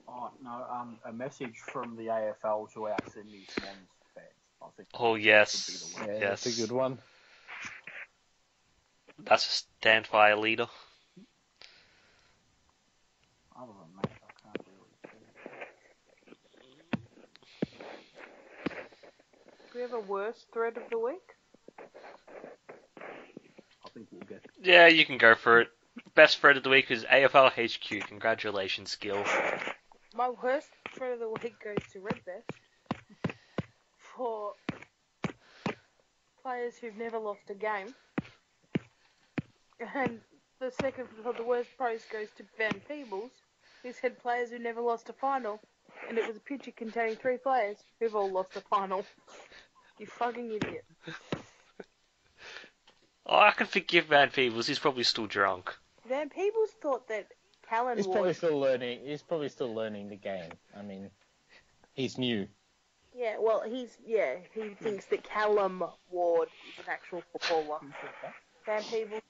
Oh, no, a message from the AFL to our Sydney Swans fans. I think Oh yes, would be the one. yeah, yes, that's a good one. That's a stand fire leader. Other than that, I can't really see. Do we have a worst thread of the week? I think we'll get. Yeah, you can go for it. Best thread of the week is AFL HQ. Congratulations, Gill. My worst thread of the week goes to Redbest for players who've never lost a game. And the worst post goes to Van Peebles, who said players who never lost a final, and it was a picture containing 3 players who've all lost a final. You fucking idiot. Oh, I can forgive Van Peebles. He's probably still drunk. Van Peebles thought that Callan He's Ward... probably still learning. He's probably still learning the game. I mean, he's new. Yeah, well, he thinks that Callum Ward is an actual footballer. Van Peebles.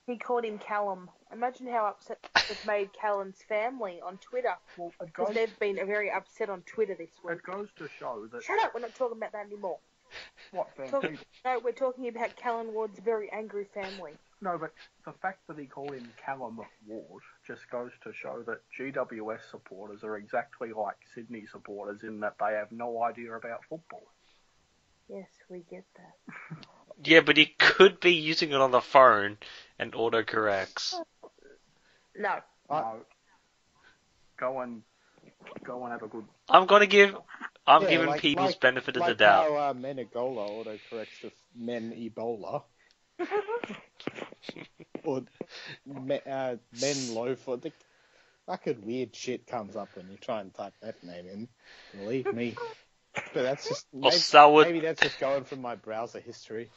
He called him Callum. Imagine how upset it made Callum's family on Twitter. Well, Because they've been very upset on Twitter this week. It goes to show that. Shut up, we're not talking about that anymore. What, Van Peebles? No, we're talking about Callan Ward's very angry family. No, but the fact that he called him Callum Ward just goes to show that GWS supporters are exactly like Sydney supporters in that they have no idea about football. Yes, we get that. Yeah, but he could be using it on the phone and autocorrects. No. No. Go and have a good... I'm giving people's benefit of the doubt. How Menegola autocorrects to Men Ebola. Or Men Loaf. Or the fucking weird shit comes up when you try and type that name in. Believe me. But that's just... Maybe that's just going from my browser history.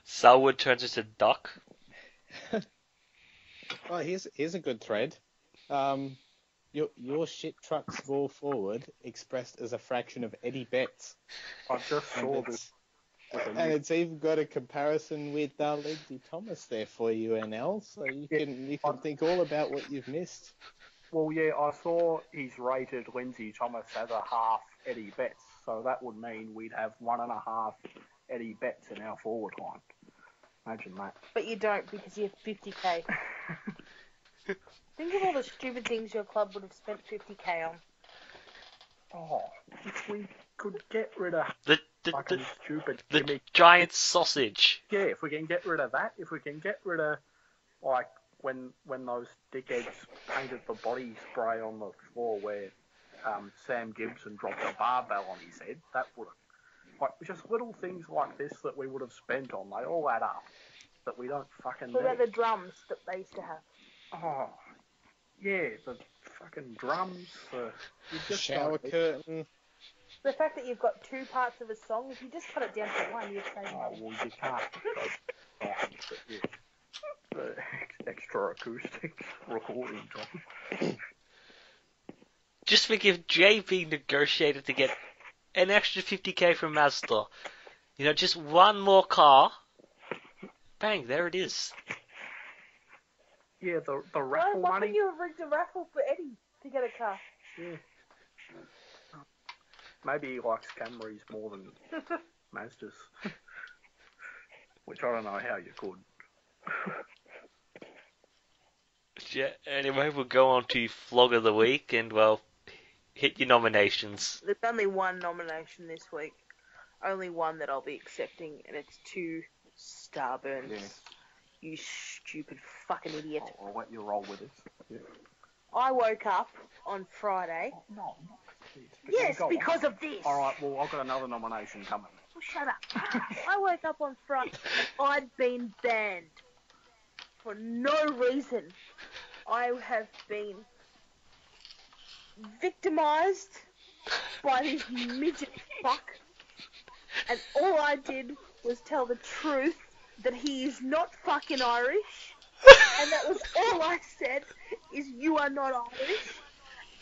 Selwood turns into duck. Oh, here's a good thread. Your shit truck small forward expressed as a fraction of Eddie Betts. I just saw this. And it's even got a comparison with Lindsay Thomas there for you, NL, so you can think all about what you've missed. Well, yeah, I saw he's rated Lindsay Thomas as a half Eddie Betts, so that would mean we'd have 1.5 Eddie Betts in our forward line. Imagine that. But you don't, because you have 50k. Think of all the stupid things your club would have spent 50k on. Oh, if we could get rid of The stupid the gimmick. giant sausage. Yeah, if we can get rid of that, if we can get rid of, like, when those dickheads painted the body spray on the floor where Sam Gibson dropped a barbell on his head, that would have... Like, just little things like this that we would have spent on, they all add up, that we don't fucking What about need. the drums that they used to have? Oh, yeah, the fucking drums, you just Shower curtain. The fact that you've got 2 parts of a song, if you just cut it down to 1, you'd save Oh, money. well, you can't go songs, but yeah. The extra acoustic recording job. Just think if JB negotiated to get an extra 50k from Mazda, just one more car, bang, there it is. Yeah, the raffle Why money. couldn't you have rigged a raffle for Eddie to get a car? Yeah. Maybe he likes Camrys more than Mazdas. Which I don't know how you could. Yeah, anyway, we'll go on to Flog of the Week, and, well, hit your nominations. There's only one nomination this week. Only one that I'll be accepting, and it's 2 Starburns. Yeah. You stupid fucking idiot. I'll let you roll with it. Yeah. I woke up on Friday. No, Yes, because of this. Alright, well, I've got another nomination coming. Oh, shut up. I woke up on Friday and I'd been banned. For no reason. I have been victimised by this midget fuck. And all I did was tell the truth that he is not fucking Irish. And that was all I said, is you are not Irish.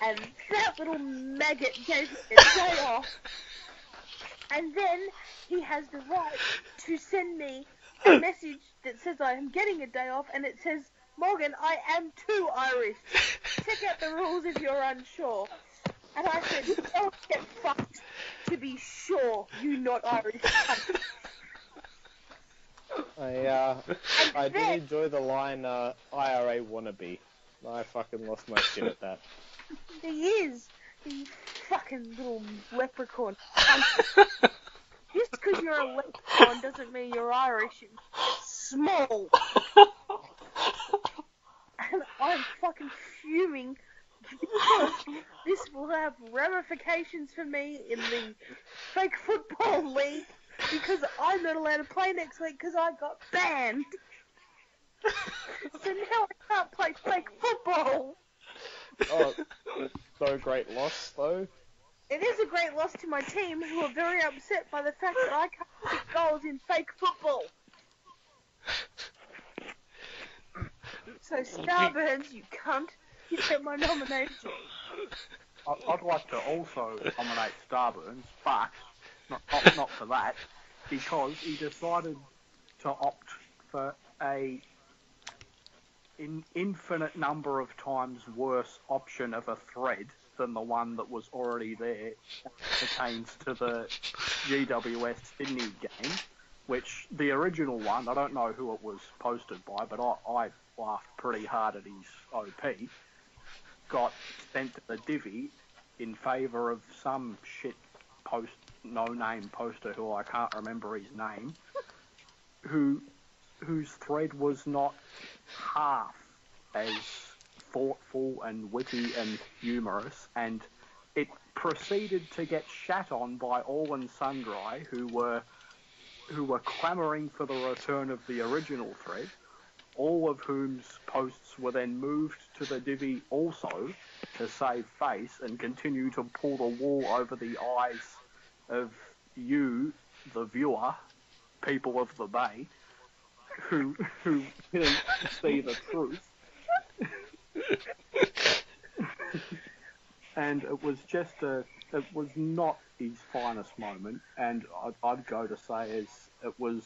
And that little maggot gave me a day off. And then he has the right to send me a message that says I am getting a day off, and it says, Morgan, I am too Irish. Check out the rules if you're unsure. And I said, don't get fucked to be sure you not Irish. I did enjoy the line, IRA wannabe. I fucking lost my shit at that. He is. You fucking little leprechaun. Just because you're a leprechaun doesn't mean you're Irish. It's small. And I'm fucking fuming because this will have ramifications for me in the fake football league because I'm not allowed to play next week because I got banned. So now I can't play fake football. Oh, no great loss, though. It is a great loss to my team, who are very upset by the fact that I can't kick goals in fake football. So, Starburns, you cunt, you get my nomination. I'd like to also nominate Starburns, but not for that, because he decided to opt for a infinite number of times worse option of a thread than the one that was already there pertains to the GWS Sydney game, which the original one, I don't know who it was posted by, but I laughed pretty hard at his OP, got sent to the divvy in favour of some shit no-name poster who I can't remember his name, whose thread was not half as thoughtful and witty and humorous, and it proceeded to get shat on by all and sundry who were clamouring for the return of the original thread, all of whom's posts were then moved to the divvy also to save face and continue to pull the wool over the eyes of you, the viewer, people of the Bay, who didn't see the truth. And it was it was not his finest moment, and I'd go to say it was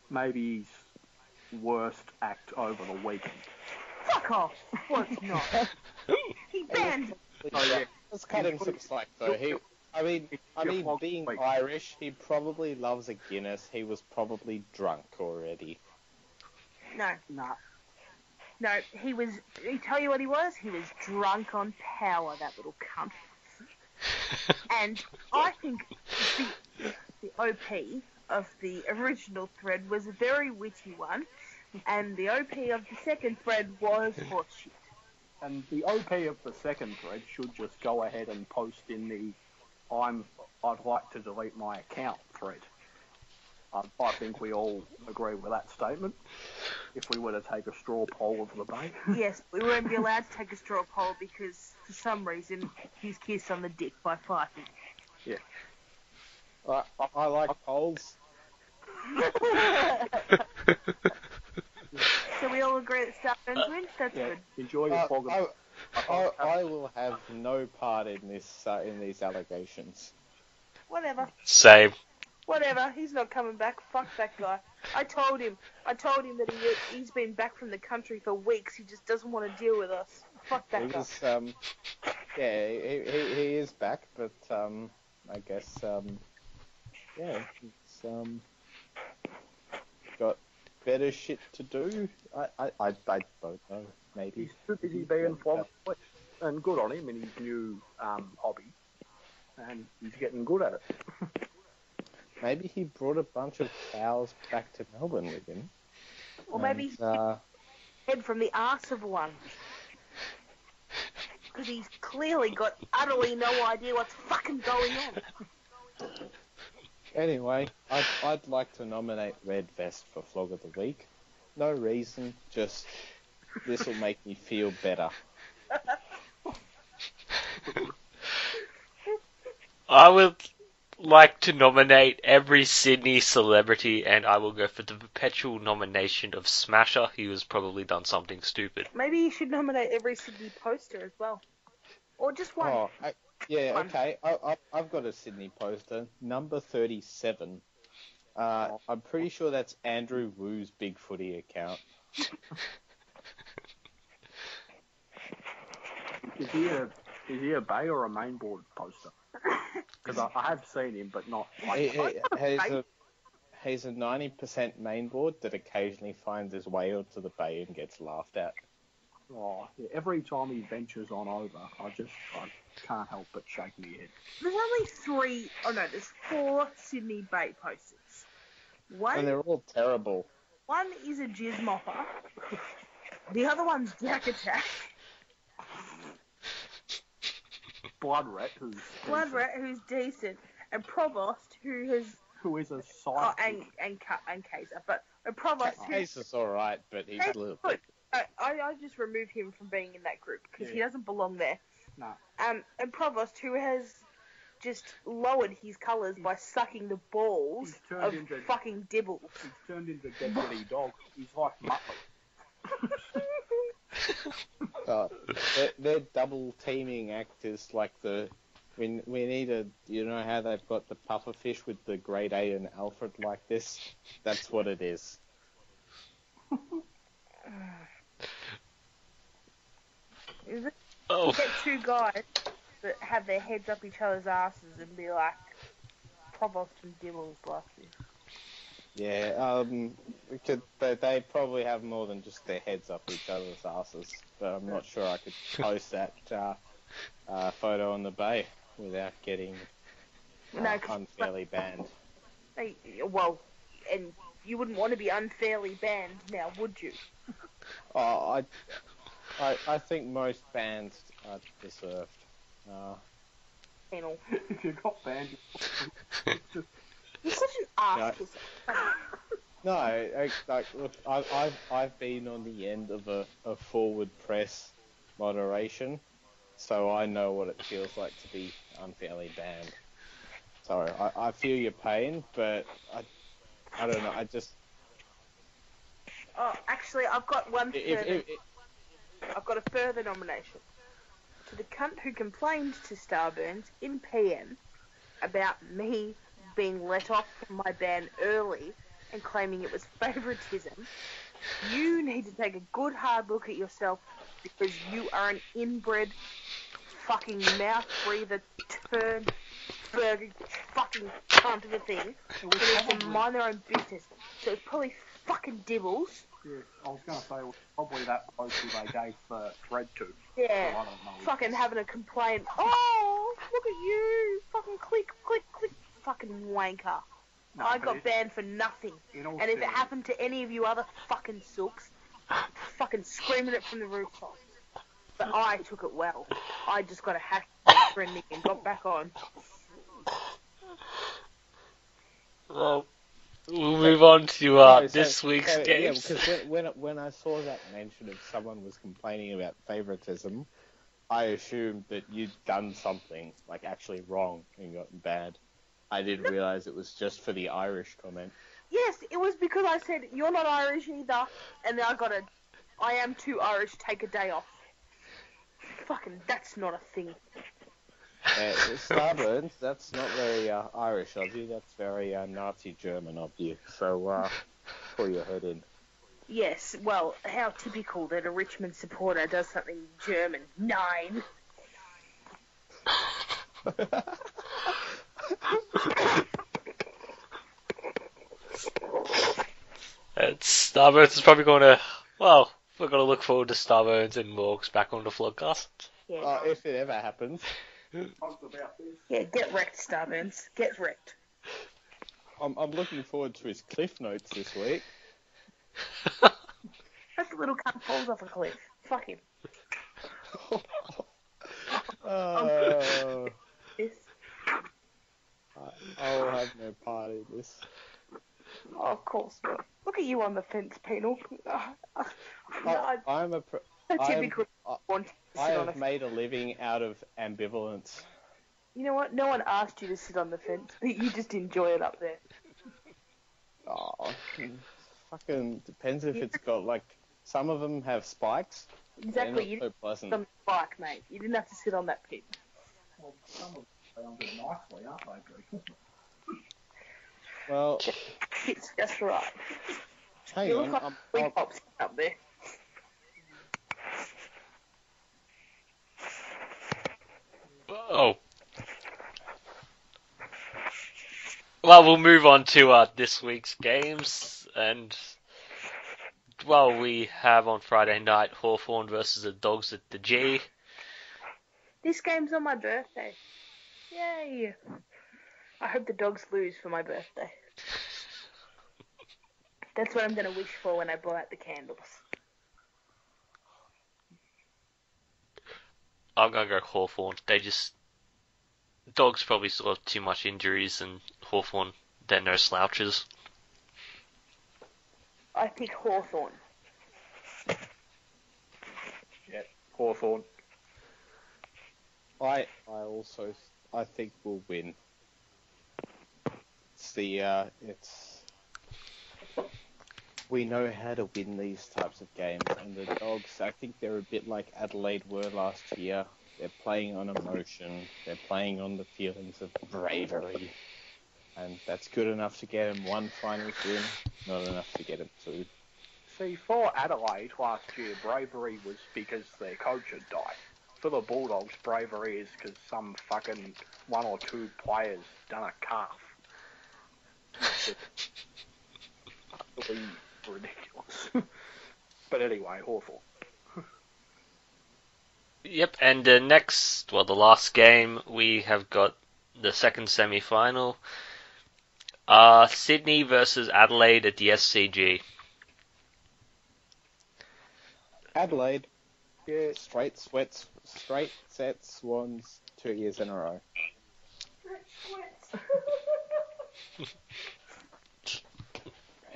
maybe his worst act over the weekend. Fuck off! Well, it's not. He banned. Oh yeah, let's cut him some slack though. Being Irish, he probably loves a Guinness. He was probably drunk already. No. He tell you what he was? He was drunk on power, that little cunt. And I think the OP of the original thread was a very witty one, and the OP of the second thread was horseshit. And the OP of the second thread should just go ahead and post in the I'd like to delete my account thread. I think we all agree with that statement. If we were to take a straw poll of the Bay. Yes, we won't be allowed to take a straw poll because, for some reason, he's kissed on the dick by fighting. Yeah. I like polls. So we all agree that Starburns wins? That's good. Enjoy your fog. I will have no part in these allegations. Whatever. Same. Whatever. He's not coming back. Fuck that guy. I told him that he's been back from the country for weeks. He just doesn't want to deal with us. Fuck that guy. He is back, but I guess he's got better shit to do. I don't know. Maybe he's too busy being flogged, and good on him in his new hobby, and he's getting good at it. Maybe he brought a bunch of cows back to Melbourne with him. Or maybe he's head from the arse of one. Because he's clearly got utterly no idea what's fucking going on. Anyway, I'd like to nominate Red Vest for Flog of the Week. No reason, just this will make me feel better. I would like to nominate every Sydney celebrity, and I will go for the perpetual nomination of Smasher. He has probably done something stupid. Maybe you should nominate every Sydney poster as well. Or just one. Oh, okay. I've got a Sydney poster, number 37. I'm pretty sure that's Andrew Wu's Big Footy account. Is he a Bay or a mainboard poster? Because I have seen him, but not. He's a 90% mainboard that occasionally finds his way onto the Bay and gets laughed at. Oh, yeah, every time he ventures on over, I can't help but shake my head. There's 4 Sydney Bay posters. And they're all terrible. One is a jizz mopper. The other one's Jack Attack. Blood Rat, who's decent, and Provost, who is a side. And Kaiser, but Provost. Kaiser's all right, but he's a little bit. I just remove him from being in that group because he doesn't belong there. No. And Provost, who has just lowered his colours by sucking the balls of fucking Dibbles. He's turned into Deputy Dog. He's like Muttley. They're double teaming actors like we need how they've got the pufferfish with the grade A and Alfred like this? That's what it is. You get 2 guys that have their heads up each other's asses and be like Provost and Dibbles like this. Yeah, they probably have more than just their heads up each other's asses, but I'm not sure I could post that photo on the bay without getting No, 'cause unfairly banned. well, and you wouldn't want to be unfairly banned now, would you? Oh, I think most bans are deserved. Penal. If you got banned, You're such an ass kisser. No, look, I've been on the end of a forward press moderation, so I know what it feels like to be unfairly banned. So I feel your pain, but I don't know. I just Oh, actually, I've got one further. I've got a further nomination. To the cunt who complained to Starburns in PM about me being let off from my ban early and claiming it was favouritism, you need to take a good hard look at yourself because you are an inbred fucking mouth breather turned fucking cunt of a thing who needs to mind their own business. So it's probably fucking dibbles. yeah, I was going to say, it was probably that bloke who they gave the thread to. Yeah, So I don't know. fucking having a complaint. Oh, look at you, fucking click, click, click, fucking wanker. No, I but got banned for nothing. in all And if it fairness- happened to any of you other fucking sooks, fucking screaming it from the rooftops. But I took it well. I just got a hack friendly and got back on. Well, we'll move on to this week's Yeah, games. because when I saw that mention of someone was complaining about favouritism, I assumed that you'd done something like actually wrong and gotten banned. I didn't realise it was just for the Irish comment. Yes, it was because I said, you're not Irish either, and then I am too Irish, take a day off. Fucking, that's not a thing. Starburns, that's not very Irish of you, that's very Nazi German of you. So, pull your head in. Yes, well, how typical that a Richmond supporter does something German. 9. Starburns is probably going to, well, we're going to look forward to Starburns and Morgs back on the Flogcast. Yeah. If it ever happens. Yeah, get wrecked, Starburns. Get wrecked. I'm looking forward to his cliff notes this week. That little cunt falls off a cliff. Fuck him. This. I'll have no part in this. Oh, of course not. Look at you on the fence, Penal. I'm a typical want to I sit on a have made a living out of ambivalence. You know what? No one asked you to sit on the fence. You just enjoy it up there. Oh, fucking depends if it's got like some of them have spikes. Exactly. You didn't sit on the bike, mate. You didn't have to sit on that pit. Well, some of them found it nicely, aren't they, Drew? Well, It's just right. hang You on. look like three pops up there. Oh. Well, we'll move on to this week's games, and well, we have on Friday night Hawthorn versus the Dogs at the G. This game's on my birthday. Yay! I hope the Dogs lose for my birthday. That's what I'm going to wish for when I blow out the candles. I'm gonna go Hawthorn. Dogs probably still have too much injuries, and Hawthorn, they're no slouches. I pick Hawthorn. Yeah, Hawthorn. I think we'll win. We know how to win these types of games, and the Dogs, I think they're a bit like Adelaide were last year. They're playing on emotion, they're playing on the feelings of bravery, and that's good enough to get them one finals win, not enough to get them two. See, for Adelaide last year, bravery was because their coach had died. For the Bulldogs, bravery is because some fucking one or two players done a calf. absolutely ridiculous. But anyway, Hawthorn. Yep, and the the last game, we have got the second semi-final. Sydney versus Adelaide at the SCG. Adelaide, yeah, straight sets, Swans 2 years in a row.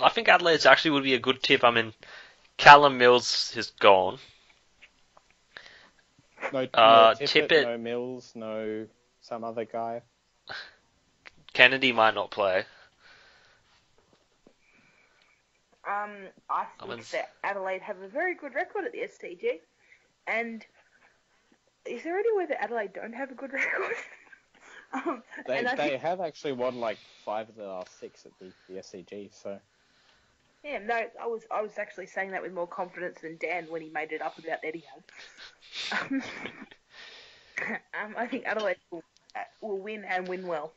I think Adelaide's actually would be a good tip. I mean, Callum Mills is gone. No Tippett, no Mills, no some other guy. Kennedy might not play. I think that Adelaide have a very good record at the SCG, and is there any way that Adelaide don't have a good record? They have actually won like 5 of the last 6 at the SCG, so. Yeah, no, I was actually saying that with more confidence than Dan when he made it up about Etihad. I think Adelaide will win and win well.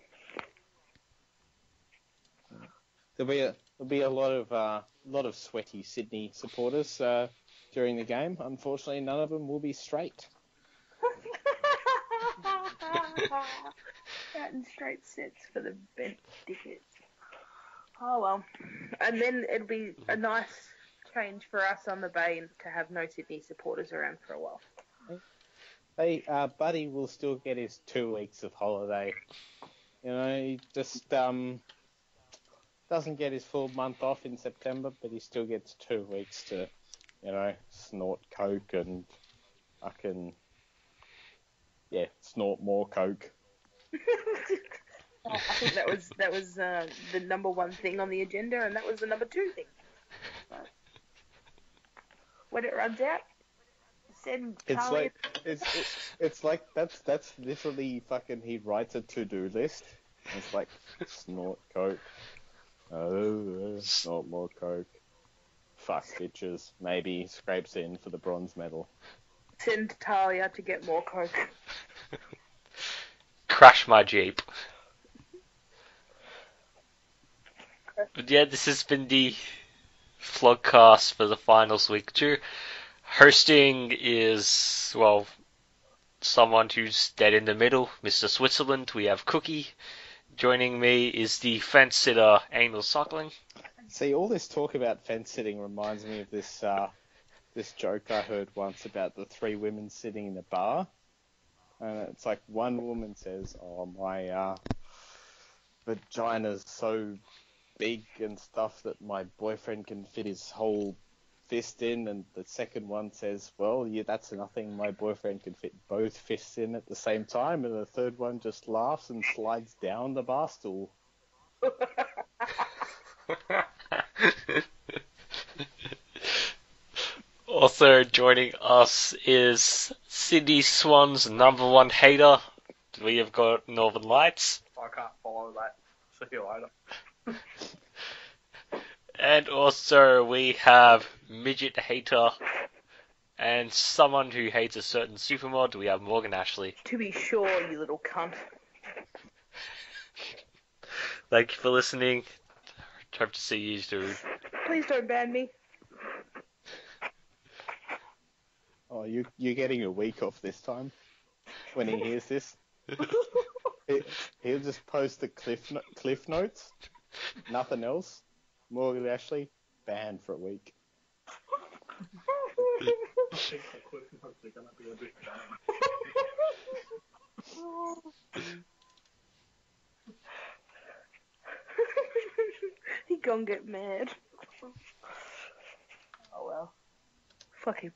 There'll be a lot of sweaty Sydney supporters during the game. Unfortunately, none of them will be straight. Out in straight sets for the bent dickheads. Oh well. And then it'll be a nice change for us on the bay to have no Sydney supporters around for a while. Buddy will still get his 2 weeks of holiday. You know, he just doesn't get his full month off in September, but he still gets 2 weeks to, you know, snort coke and snort more coke. I think that was the number 1 thing on the agenda, and that was the number 2 thing. So, when it runs out, send Charlie. It's like that's literally fucking. He writes a to-do list. It's like snort coke. Snort more coke. Fuck bitches. Maybe scrapes in for the bronze medal. Send Talia to get more coke. Crash my Jeep. But yeah, this has been the Flogcast for the finals week 2. Hosting is, well, someone who's dead in the middle, Mr. Switzerland. We have Cookie. Joining me is the fence sitter, Anal Suckling. See, all this talk about fence sitting reminds me of this joke I heard once about the 3 women sitting in a bar. And it's like one woman says, "Oh, my vagina's so big and stuff that my boyfriend can fit his whole fist in," and the second one says, "Well, yeah, that's nothing. My boyfriend can fit both fists in at the same time," and the third one just laughs and slides down the bar stool. Also joining us is Sydney Swans' number 1 hater. We have got Northern Lights. I can't follow that. See you later. And also we have Midget Hater and someone who hates a certain supermod. We have Morgan Ashley. To be sure, you little cunt. Thank you for listening. Hope to see you soon. Please don't ban me. Oh, you're getting a week off this time when he hears this. He'll just post the cliff notes, nothing else. Morgan Ashley, banned for a week. I think the cliff notes are going to be a bit dumb. He gonna get mad. Oh well. Fuck him.